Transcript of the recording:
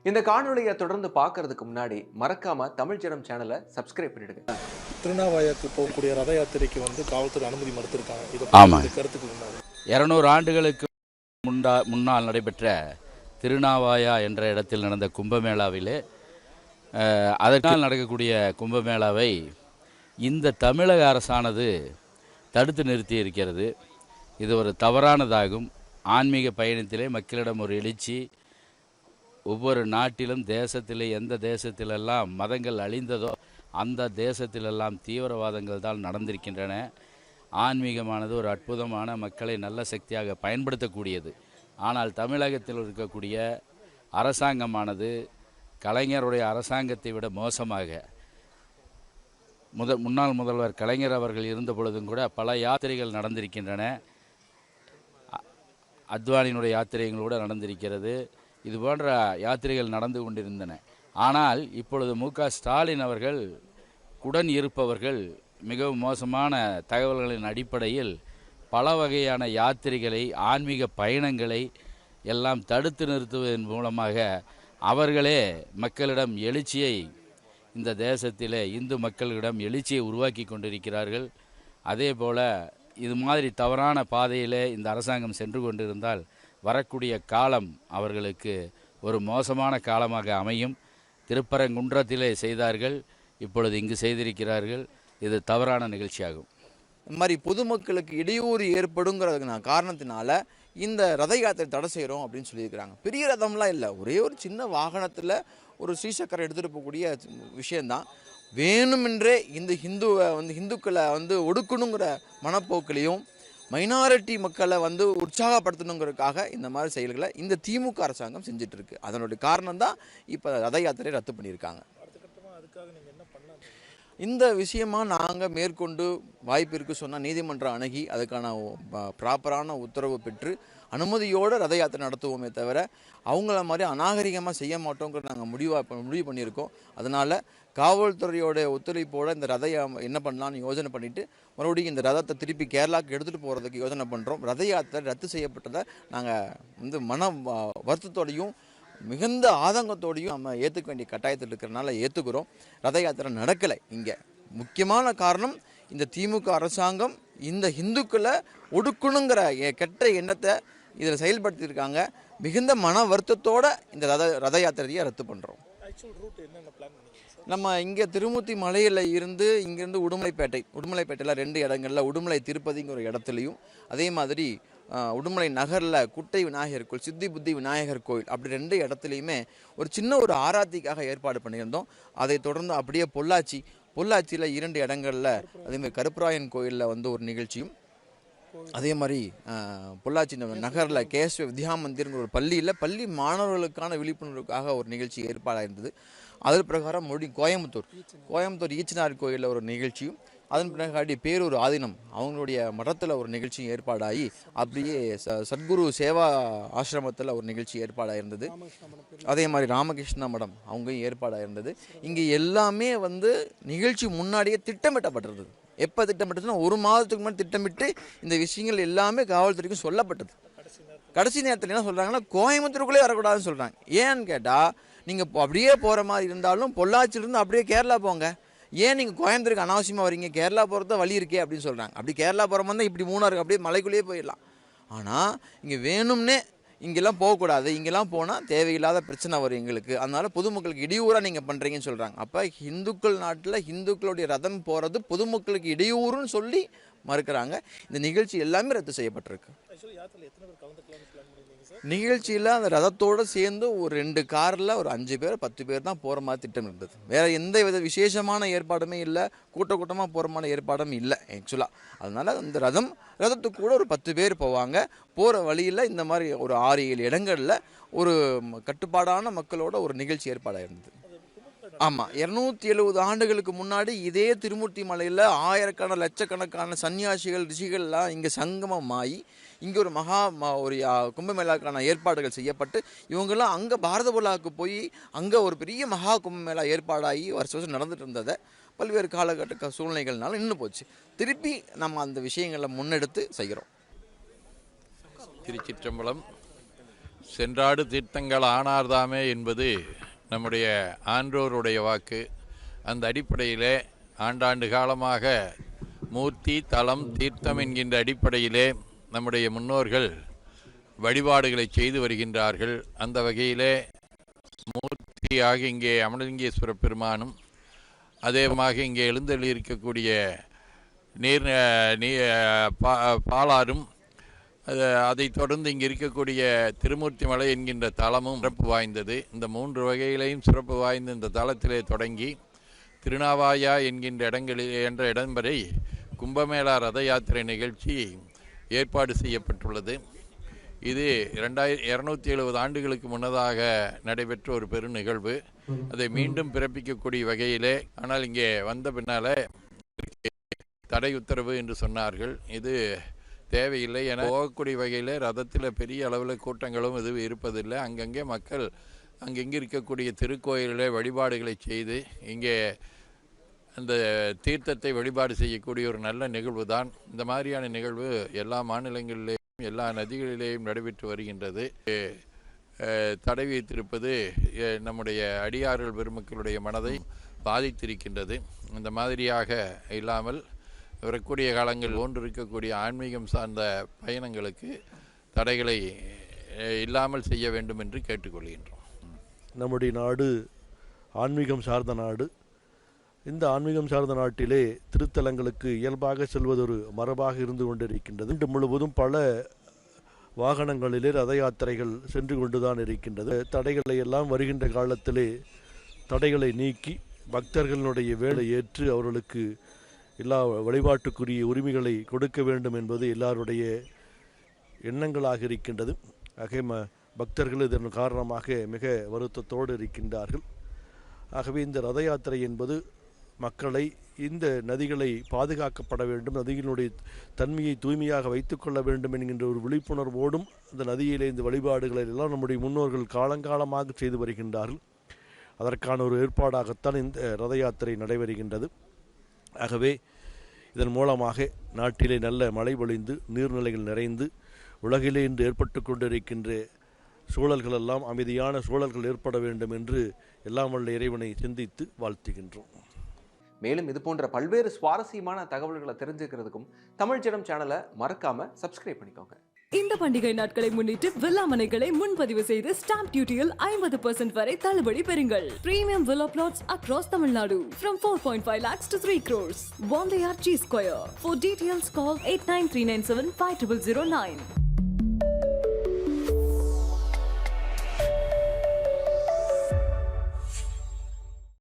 இந்த காணொளியை தொடர்ந்து பார்க்கறதுக்கு முன்னாடி மறக்காம தமிழ் ஜனம் சேனலை சப்ஸ்கிரைப் பண்ணிடுங்க. திருநாவாயாக்கு போகக்கூடிய ரத யாத்திரைக்கு காவல்துறை அனுமதி மறுத்திருக்காங்க. இது கருத்துக்கு முன்னாடி 200 ஆண்டுகளுக்கு முன்னால் நடைபெற்ற திருநாவாயா என்ற இடத்தில் நடந்த கும்பமேளாவிலே அதனால் நடக்கக்கூடிய கும்பமேளாவை இந்த தமிழக அரசானது தடுத்து நிறுத்தி இருக்கிறது. இது ஒரு தவறானதாகும். ஆன்மீக பயணத்திலே மக்களிடம் ஒரு எழுச்சி, ஒவ்வொரு நாட்டிலும் தேசத்திலே எந்த தேசத்திலெல்லாம் மதங்கள் அழிந்ததோ அந்த தேசத்திலெல்லாம் தீவிரவாதங்கள் தான் நடந்திருக்கின்றன. ஆன்மீகமானது ஒரு அற்புதமான மக்களை நல்ல சக்தியாக பயன்படுத்தக்கூடியது. ஆனால் தமிழகத்தில் இருக்கக்கூடிய அரசாங்கமானது கலைஞருடைய அரசாங்கத்தை விட மோசமாக முன்னாள் முதல்வர் கலைஞர் அவர்கள் இருந்த பொழுதும் கூட பல யாத்திரைகள் நடந்திருக்கின்றன. அத்வானியினுடைய யாத்திரைகள் கூட நடந்திருக்கிறது. இது போன்ற யாத்திரைகள் நடந்து கொண்டிருந்தன. ஆனால் இப்பொழுது ஸ்டாலின் அவர்கள் உடன் இருப்பவர்கள் மிகவும் மோசமான தகவல்களின் அடிப்படையில் பல வகையான யாத்திரைகளை, ஆன்மீக பயணங்களை எல்லாம் தடுத்து நிறுத்துவதன் மூலமாக அவர்களே மக்களிடம் எழுச்சியை, இந்த தேசத்திலே இந்து மக்களிடம் எழுச்சியை உருவாக்கி கொண்டிருக்கிறார்கள். அதே போல் இது மாதிரி தவறான பாதையிலே இந்த அரசாங்கம் சென்று கொண்டிருந்தால் வரக்கூடிய காலம் அவர்களுக்கு ஒரு மோசமான காலமாக அமையும். திருப்பரங்குன்றத்திலே செய்தார்கள், இப்பொழுது இங்கு செய்திருக்கிறார்கள். இது தவறான நிகழ்ச்சியாகும். இந்த மாதிரி பொதுமக்களுக்கு இடையூறு ஏற்படுங்கிறதுக்கு காரணத்தினால இந்த ரத யாத்திரை தடை செய்கிறோம் அப்படின்னு சொல்லியிருக்கிறாங்க. பெரிய ரதம்லாம் இல்லை, ஒரே ஒரு சின்ன வாகனத்தில் ஒரு ஸ்ரீசக்கரை எடுத்துகிட்டு போகக்கூடிய விஷயந்தான். வேணுமென்றே இந்த இந்துக்களை ஒடுக்கணுங்கிற மனப்போக்கிலையும் மைனாரிட்டி மக்களை உற்சாகப்படுத்தணுங்கிறதுக்காக இந்த மாதிரி செயல்களை இந்த திமுக அரசாங்கம் செஞ்சுட்டு இருக்கு. அதனுடைய காரணம் தான் இப்போ ரத யாத்திரை ரத்து பண்ணியிருக்காங்க. இந்த விஷயமா நாங்கள் மேற்கொண்டு வாய்ப்பு இருக்குது சொன்னால் நீதிமன்றம் அணுகி அதுக்கான ப்ராப்பரான உத்தரவு பெற்று அனுமதியோடு ரத யாத்திரை நடத்துவோமே தவிர அவங்கள மாதிரி அநாகரிகமாக செய்ய மாட்டோங்கிற நாங்கள் முடிவு பண்ணியிருக்கோம். அதனால் காவல்துறையோட ஒத்துழைப்போடு இந்த என்ன பண்ணலான்னு யோசனை பண்ணிவிட்டு மறுபடியும் இந்த ரதத்தை திருப்பி கேரளாவுக்கு எடுத்துகிட்டு போகிறதுக்கு யோசனை பண்ணுறோம். ரத யாத்திரை ரத்து செய்யப்பட்டதை நாங்கள் மன வருத்தத்தோடையும் மிகுந்த ஆதங்கத்தோடையும் நம்ம ஏற்றுக்க வேண்டிய கட்டாயத்தில் இருக்கிறனால ஏற்றுக்கிறோம். ரத யாத்திரை நடக்கலை. இங்கே முக்கியமான காரணம் இந்த திமுக அரசாங்கம் இந்த இந்துக்களை ஒடுக்கணுங்கிற கெட்ட எண்ணத்தை இதில் செயல்படுத்தியிருக்காங்க. மிகுந்த மன வருத்தத்தோடு இந்த ரத யாத்திரையை ரத்து பண்ணுறோம். நம்ம இங்கே திருமூர்த்தி மலையில் இங்கேருந்து உடுமலைப்பேட்டையில் 2 இடங்களில் உடுமலை திருப்பதிங்கிற ஒரு இடத்துலையும், அதே மாதிரி உடுமலை நகரில் குட்டை விநாயகர் கோயில், சித்தி புத்தி விநாயகர் கோயில், அப்படி 2 இடத்துலையுமே ஒரு சின்ன ஒரு ஆராத்திக்காக ஏற்பாடு பண்ணியிருந்தோம். அதை தொடர்ந்து அப்படியே பொள்ளாச்சியில் 2 இடங்களில் அதேமாதிரி கருப்பராயன் கோயிலில் ஒரு நிகழ்ச்சியும், அதே மாதிரி பொள்ளாச்சி நகரில் கேஎஸ்வி வித்யா மந்திர்ங்கிற ஒரு பள்ளி மாணவர்களுக்கான விழிப்புணர்வுக்காக ஒரு நிகழ்ச்சி ஏற்பாடாக இருந்தது. அதன் பிரகாரம் கோயம்புத்தூர் ஈச்சனார் கோயிலில் ஒரு நிகழ்ச்சியும், அதன் பின்னாடி பேரூர் ஆதீனம் அவங்களுடைய மடத்தில் ஒரு நிகழ்ச்சியும் ஏற்பாடாகி, அப்படியே சத்குரு சேவா ஆசிரமத்தில் ஒரு நிகழ்ச்சி ஏற்பாடாக இருந்தது. அதே மாதிரி ராமகிருஷ்ண மடம் அவங்கயும் ஏற்பாடாக இருந்தது. இங்கே எல்லாமே நிகழ்ச்சி முன்னாடியே திட்டமிட்டப்பட்டிருந்தது. எப்போ திட்டமிட்டதுன்னா 1 மாதத்துக்கு முன்னாடி திட்டமிட்டு இந்த விஷயங்கள் எல்லாமே காவல்துறைக்கும் சொல்லப்பட்டது. கடைசி நேரத்தில் என்ன சொல்கிறாங்கன்னா கோயம்புத்தூருக்குள்ளே வரக்கூடாதுன்னு சொல்கிறாங்க. ஏன்னு கேட்டால் நீங்கள் அப்படியே போகிற மாதிரி இருந்தாலும் பொள்ளாச்சியிலேருந்து அப்படியே கேரளா போங்க, ஏன் நீங்கள் கோயம்புத்தூருக்கு அனாவசியமாக வரீங்க, கேரளா போகிறது வழி இருக்கே அப்படின்னு சொல்கிறாங்க. அப்படி கேரளா போகிற மாதிரி தான் இப்படி மூணாருக்கு அப்படியே மலைக்குள்ளேயே போயிடலாம். ஆனால் இங்கே வேணும்னே இங்கெல்லாம் போகக்கூடாது, இங்கெல்லாம் போனால் தேவையில்லாத பிரச்சனை வரும் எங்களுக்கு, அதனால் பொதுமக்களுக்கு இடையூறாக நீங்கள் பண்ணுறீங்கன்னு சொல்கிறாங்க. அப்போ இந்துக்கள் நாட்டில் இந்துக்களுடைய ரதம் போகிறது பொதுமக்களுக்கு இடையூறுன்னு சொல்லி மறுக்கிறாங்க. இந்த நிகழ்ச்சி எல்லாமே ரத்து செய்யப்பட்டிருக்கு. நிகழ்ச்சியில் அந்த ரதத்தோடு சேர்ந்து ஒரு 2 காரில் ஒரு 5 பேர் 10 பேர் தான் போகிற மாதிரி திட்டம் இருந்தது. வேறு எந்த வித விசேஷமான ஏற்பாடுமே இல்லை, கூட்டமாக போகிற மாதிரி ஏற்பாடும் இல்லை ஆக்சுவலாக. அதனால் அந்த ரதத்துக்கு கூட ஒரு 10 பேர் போவாங்க. போகிற வழியில் இந்த மாதிரி ஒரு 6-7 இடங்களில் ஒரு கட்டுப்பாடான மக்களோட ஒரு நிகழ்ச்சி ஏற்பாடாக இருந்தது. ஆமாம், 270 ஆண்டுகளுக்கு முன்னாடி இதே திருமூர்த்தி மலையில் ஆயிரக்கணக்கான லட்சக்கணக்கான சன்னியாசிகள் ரிஷிகள்லாம் இங்கே சங்கமமாகி இங்கே ஒரு கும்பமேளாக்கான ஏற்பாடுகள் செய்யப்பட்டு இவங்கெல்லாம் அங்கே பாரத புலாவுக்கு போய் அங்கே ஒரு பெரிய மகா கும்பமேளா ஏற்பாடாகி வருஷம் நடந்துட்டு இருந்ததை பல்வேறு காலகட்ட சூழ்நிலைகள்னால நின்று போச்சு. திருப்பி நம்ம அந்த விஷயங்களை முன்னெடுத்து செய்கிறோம். திருச்சிற்றம்பலம். சென்றாடு தீர்த்தங்கள் ஆனார்தாமே என்பது நம்முடைய ஆன்றோருடைய வாக்கு. அந்த அடிப்படையிலே ஆண்டாண்டு காலமாக மூர்த்தி தலம் தீர்த்தம் என்கின்ற அடிப்படையிலே நம்முடைய முன்னோர்கள் வழிபாடுகளை செய்து வருகின்றார்கள். அந்த வகையிலே மூர்த்தியாக இங்கே அமலலிங்கேஸ்வர பெருமானும் அதேமாக இங்கே எழுந்தள்ளி இருக்கக்கூடிய பாலாரும் அதைத் தொடர்ந்து இங்கே இருக்கக்கூடிய திருமூர்த்தி மலை என்கின்ற தலமும் சிறப்பு வாய்ந்தது. இந்த 3 வகையிலையும் சிறப்பு வாய்ந்த இந்த தலத்திலே தொடங்கி திருநாவாயா என்ற இடம் வரை கும்பமேளா ரத யாத்திரை நிகழ்ச்சி ஏற்பாடு செய்யப்பட்டுள்ளது. இது 270 ஆண்டுகளுக்கு முன்னதாக நடைபெற்ற ஒரு பெரு நிகழ்வு. அதை மீண்டும் பிறப்பிக்கக்கூடிய வகையிலே, ஆனால் இங்கே வந்த பின்னால தடை உத்தரவு என்று சொன்னார்கள். இது தேவையில்லை என போகக்கூடிய வகையில் ரதத்தில் பெரிய அளவில் கூட்டங்களும் எதுவும் இருப்பதில்லை. அங்கங்கே மக்கள் அங்கங்கே இருக்கக்கூடிய திருக்கோயிலே வழிபாடுகளை செய்து இங்கே அந்த தீர்த்தத்தை வழிபாடு செய்யக்கூடிய ஒரு நல்ல நிகழ்வு தான். இந்த மாதிரியான நிகழ்வு எல்லா மாநிலங்களிலேயும் எல்லா நதிகளிலேயும் நடைபெற்று வருகின்றது. தடை வைத்திருப்பது நம்முடைய அடியார்கள் பெருமக்களுடைய மனதை பாதித்திருக்கின்றது. இந்த மாதிரியாக இல்லாமல் வரக்கூடிய காலங்கள் போன்று இருக்கக்கூடிய ஆன்மீகம் சார்ந்த பயணங்களுக்கு தடைகளை இல்லாமல் செய்ய வேண்டும் என்று கேட்டுக்கொள்கின்றோம். நம்முடைய நாடு ஆன்மீகம் சார்ந்த நாடு. இந்த ஆன்மீகம் சார்ந்த நாட்டிலே திருத்தலங்களுக்கு இயல்பாக செல்வது ஒரு மரபாக இருந்து கொண்டிருக்கின்றது. இன்று முழுவதும் பல வாகனங்களிலே ரத யாத்திரைகள் சென்று கொண்டுதான் இருக்கின்றது. தடைகளை எல்லாம் வருகின்ற காலத்திலே தடைகளை நீக்கி பக்தர்களுடைய வேலை ஏற்று அவர்களுக்கு எல்லா வழிபாட்டுக்குரிய உரிமைகளை கொடுக்க வேண்டும் என்பது எல்லாருடைய எண்ணங்களாக இருக்கின்றது. ஆகவே பக்தர்கள் இதன் காரணமாக மிக வருத்தத்தோடு இருக்கின்றார்கள். ஆகவே இந்த ரத யாத்திரை என்பது மக்களை இந்த நதிகளை பாதுகாக்கப்பட வேண்டும், நதிகளுடைய தன்மையை தூய்மையாக வைத்துக்கொள்ள வேண்டும் என்கின்ற ஒரு விழிப்புணர்வோடும் இந்த நதியிலே இந்த வழிபாடுகளை எல்லாம் நம்முடைய முன்னோர்கள் காலங்காலமாக செய்து வருகின்றார்கள். அதற்கான ஒரு ஏற்பாடாகத்தான் இந்த ரத யாத்திரை நடைபெறுகின்றது. ஆகவே இதன் மூலமாக நாட்டிலே நல்ல மழை பொழிந்து நீர்நிலைகள் நிறைந்து உலகிலே இன்று ஏற்பட்டு கொண்டிருக்கின்ற சூழல்களெல்லாம் அமைதியான சூழல்கள் ஏற்பட வேண்டும் என்று எல்லாம் வல்ல இறைவனை சிந்தித்து வாழ்த்துகின்றோம். மேலும் இது போன்ற பல்வேறு சுவாரஸ்யமான தகவல்களை தெரிஞ்சுக்கிறதுக்கும் தமிழ் ஜனம் சேனலை மறக்காம சப்ஸ்கிரைப் பண்ணிக்கோங்க. இந்த பண்டிகை நாட்களை முன்னிட்டு வில்லா மனைகளை முன்பதிவு செய்து ஸ்டாம்ப் டியூட்டியில் 50% வரை தள்ளுபடி பெறுங்கள். Premium villa plots across Tamil Nadu from 4.5 lakhs to 3 crores. Wandeyar G Square. For details call 8939750009.